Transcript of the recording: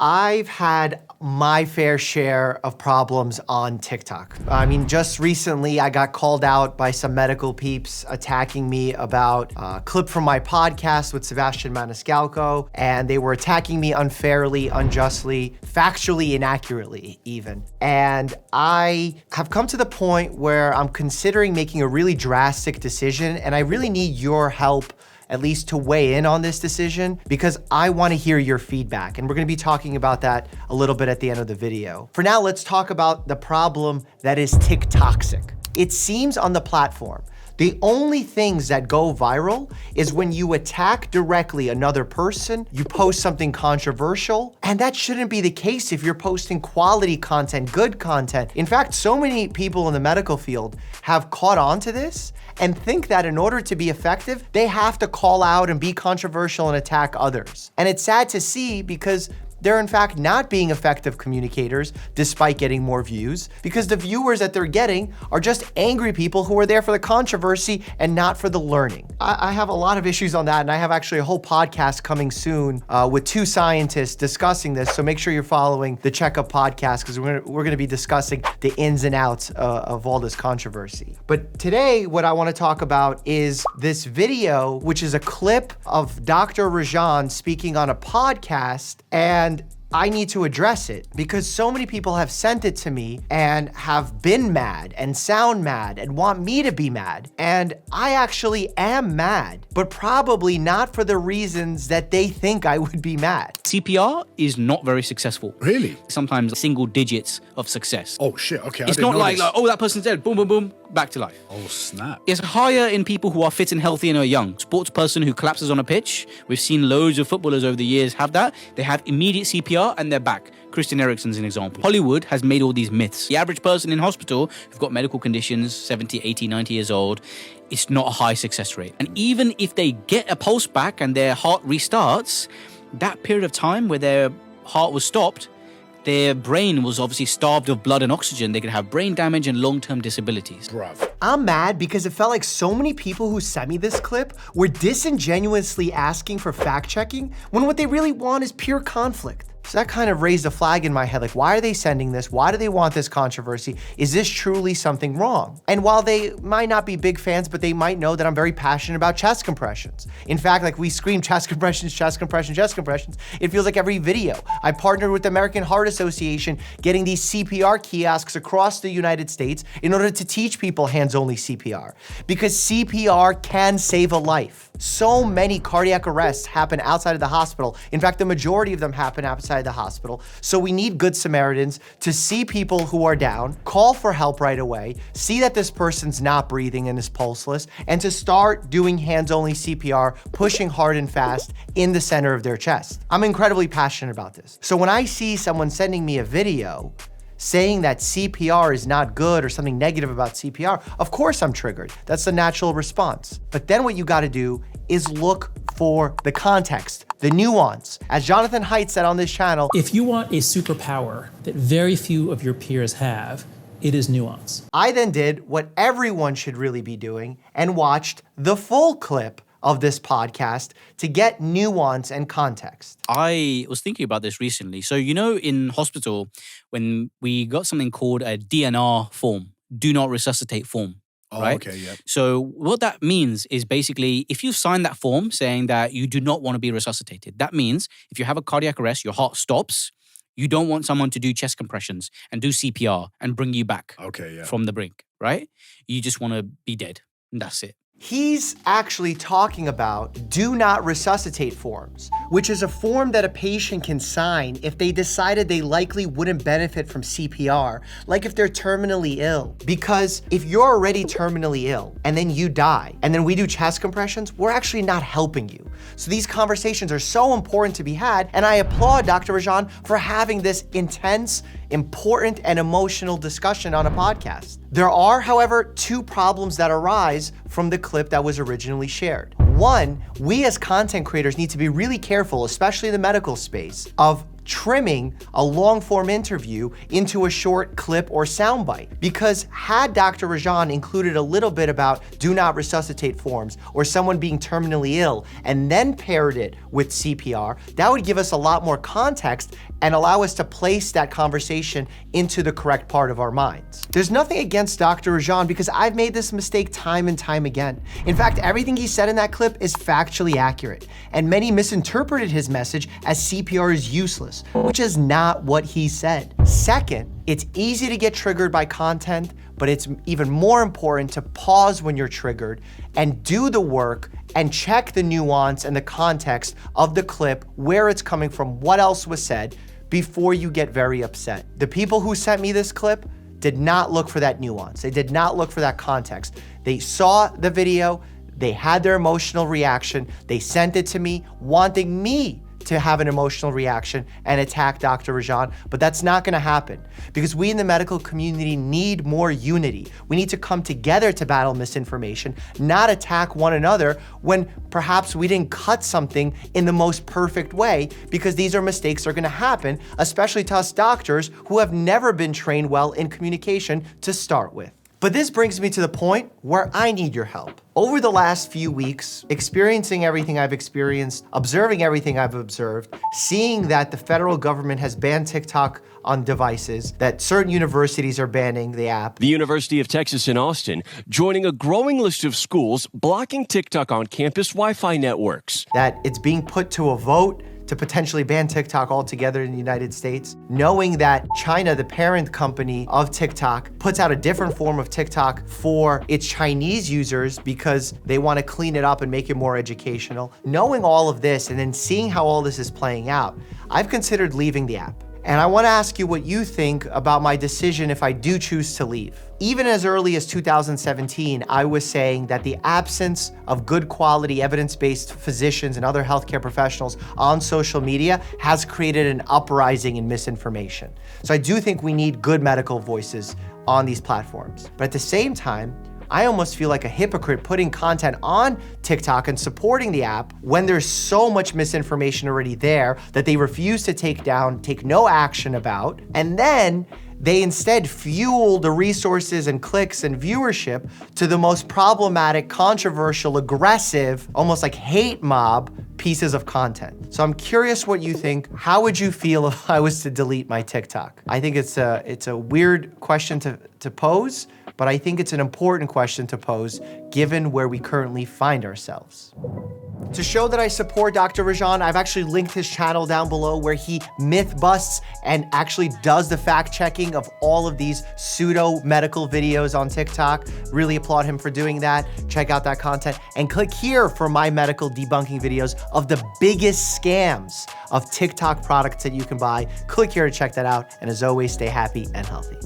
I've had my fair share of problems on TikTok. I mean, just recently I got called out by some medical peeps attacking me about a clip from my podcast with Sebastian Maniscalco, and they were attacking me unfairly, unjustly, factually inaccurately even. And I have come to the point where I'm considering making a really drastic decision, and I really need your help at least to weigh in on this decision, because I want to hear your feedback. And we're going to be talking about that a little bit at the end of the video. For now, let's talk about the problem that is TikToxic. It seems on the platform, the only things that go viral is when you attack directly another person, you post something controversial, and that shouldn't be the case if you're posting quality content, good content. In fact, so many people in the medical field have caught on to this and think that in order to be effective, they have to call out and be controversial and attack others. And it's sad to see because they're in fact not being effective communicators despite getting more views, because the viewers that they're getting are just angry people who are there for the controversy and not for the learning. I have a lot of issues on that, and I have actually a whole podcast coming soon with two scientists discussing this, so make sure you're following the Checkup podcast because we're gonna be discussing the ins and outs of all this controversy. But today, what I wanna talk about is this video, which is a clip of Dr. Rajan speaking on a podcast, and I need to address it because so many people have sent it to me and have been mad and sound mad and want me to be mad. And I actually am mad, but probably not for the reasons that they think I would be mad. CPR is not very successful. Really? Sometimes single digits of success. Oh shit, okay. It's not like, oh, that person's dead, boom, boom, boom, back to life. Oh snap. It's higher in people who are fit and healthy and are young. Sports person who collapses on a pitch, we've seen loads of footballers over the years have that. They have immediate CPR and they're back. Christian Eriksen's an example. Hollywood has made all these myths. The average person in hospital who've got medical conditions, 70, 80, 90 years old, it's not a high success rate. And even if they get a pulse back and their heart restarts, that period of time where their heart was stopped, their brain was obviously starved of blood and oxygen. They could have brain damage and long-term disabilities. Bruv. I'm mad because it felt like so many people who sent me this clip were disingenuously asking for fact-checking when what they really want is pure conflict. So that kind of raised a flag in my head, like, why are they sending this? Why do they want this controversy? Is this truly something wrong? And while they might not be big fans, but they might know that I'm very passionate about chest compressions. In fact, like we scream chest compressions, chest compressions, chest compressions. It feels like every video. I partnered with the American Heart Association, getting these CPR kiosks across the United States in order to teach people hands-only CPR, because CPR can save a life. So many cardiac arrests happen outside of the hospital. In fact, the majority of them happen outside the hospital. So we need good Samaritans to see people who are down, call for help right away, see that this person's not breathing and is pulseless, and to start doing hands-only CPR, pushing hard and fast in the center of their chest. I'm incredibly passionate about this. So when I see someone sending me a video saying that CPR is not good or something negative about CPR, of course I'm triggered. That's the natural response. But then what you gotta do is look for the context, the nuance. As Jonathan Haidt said on this channel, if you want a superpower that very few of your peers have, it is nuance. I then did what everyone should really be doing and watched the full clip of this podcast to get nuance and context. I was thinking about this recently. So, you know, in hospital, when we got something called a DNR form, do not resuscitate form. Oh, right? okay, yeah. So what that means is basically if you sign that form saying that you do not want to be resuscitated, that means if you have a cardiac arrest, your heart stops, you don't want someone to do chest compressions and do CPR and bring you back from the brink, right? You just want to be dead, and that's it. He's actually talking about do not resuscitate forms, which is a form that a patient can sign if they decided they likely wouldn't benefit from CPR, like if they're terminally ill. Because if you're already terminally ill and then you die, and then we do chest compressions, we're actually not helping you. So these conversations are so important to be had, and I applaud Dr. Rajan for having this intense, important, and emotional discussion on a podcast. There are, however, two problems that arise from the clip that was originally shared. One, we as content creators need to be really careful, especially in the medical space, of trimming a long form interview into a short clip or soundbite. Because had Dr. Rajan included a little bit about do not resuscitate forms or someone being terminally ill and then paired it with CPR, that would give us a lot more context and allow us to place that conversation into the correct part of our minds. There's nothing against Dr. Rajan because I've made this mistake time and time again. In fact, everything he said in that clip is factually accurate, and many misinterpreted his message as CPR is useless, which is not what he said. Second, it's easy to get triggered by content, but it's even more important to pause when you're triggered and do the work and check the nuance and the context of the clip, where it's coming from, what else was said, before you get very upset. The people who sent me this clip did not look for that nuance. They did not look for that context. They saw the video, they had their emotional reaction, they sent it to me, wanting me to have an emotional reaction and attack Dr. Rajan, but that's not gonna happen because we in the medical community need more unity. We need to come together to battle misinformation, not attack one another when perhaps we didn't cut something in the most perfect way, because these are mistakes that are gonna happen, especially to us doctors who have never been trained well in communication to start with. But this brings me to the point where I need your help. Over the last few weeks, experiencing everything I've experienced, observing everything I've observed, seeing that the federal government has banned TikTok on devices, that certain universities are banning the app. The University of Texas in Austin joining a growing list of schools blocking TikTok on campus Wi-Fi networks. That it's being put to a vote to potentially ban TikTok altogether in the United States, knowing that China, the parent company of TikTok, puts out a different form of TikTok for its Chinese users because they want to clean it up and make it more educational. Knowing all of this and then seeing how all this is playing out, I've considered leaving the app. And I want to ask you what you think about my decision if I do choose to leave. Even as early as 2017, I was saying that the absence of good quality evidence-based physicians and other healthcare professionals on social media has created an uprising in misinformation. So I do think we need good medical voices on these platforms. But at the same time, I almost feel like a hypocrite putting content on TikTok and supporting the app when there's so much misinformation already there that they refuse to take down, take no action about, and then they instead fuel the resources and clicks and viewership to the most problematic, controversial, aggressive, almost like hate mob pieces of content. So I'm curious what you think. How would you feel if I was to delete my TikTok? I think it's a weird question to pose, but I think it's an important question to pose given where we currently find ourselves. To show that I support Dr. Rajan, I've actually linked his channel down below where he myth busts and actually does the fact checking of all of these pseudo medical videos on TikTok. Really applaud him for doing that. Check out that content and click here for my medical debunking videos of the biggest scams of TikTok products that you can buy. Click here to check that out. And as always, stay happy and healthy.